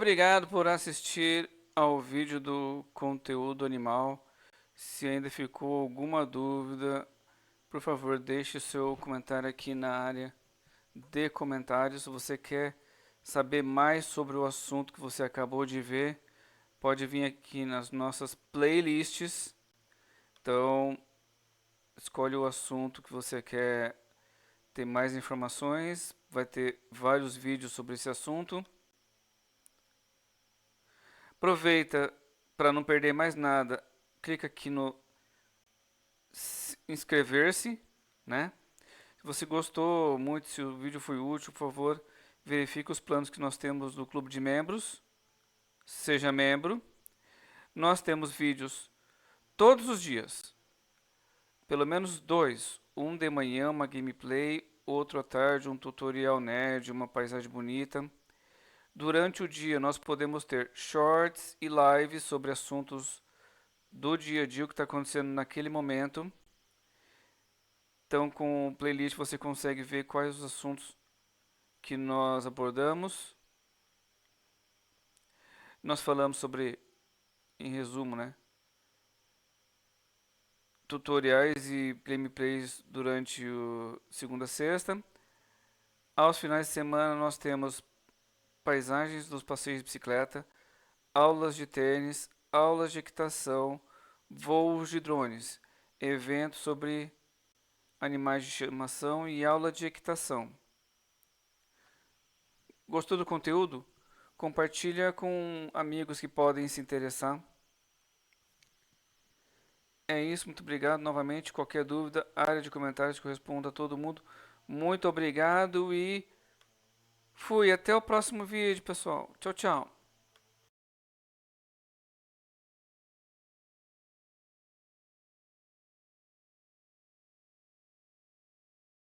obrigado por assistir ao vídeo do conteúdo animal. Se ainda ficou alguma dúvida, por favor, deixe seu comentário aqui na área de comentários. Se você quer saber mais sobre o assunto que você acabou de ver, pode vir aqui nas nossas playlists. Então, escolhe o assunto que você quer ter mais informações. Vai ter vários vídeos sobre esse assunto. Aproveita para não perder mais nada. Clica aqui no inscrever-se, né? Se você gostou muito, se o vídeo foi útil, por favor, verifique os planos que nós temos no clube de membros. Seja membro. Nós temos vídeos todos os dias. Pelo menos dois. Um de manhã, uma gameplay, outro à tarde, um tutorial nerd, uma paisagem bonita. Durante o dia nós podemos ter shorts e lives sobre assuntos do dia a dia, o que está acontecendo naquele momento. Então, com o playlist você consegue ver quais os assuntos que nós abordamos. Nós falamos sobre, em resumo, né, tutoriais e gameplays durante o segunda a sexta. Aos finais de semana nós temos paisagens dos passeios de bicicleta, aulas de tênis, aulas de equitação, voos de drones, eventos sobre animais de estimação e aula de equitação. Gostou do conteúdo? Compartilha com amigos que podem se interessar. É isso, muito obrigado novamente. Qualquer dúvida, área de comentários que eu respondo a todo mundo. Muito obrigado e fui. Até o próximo vídeo, pessoal. Tchau, tchau.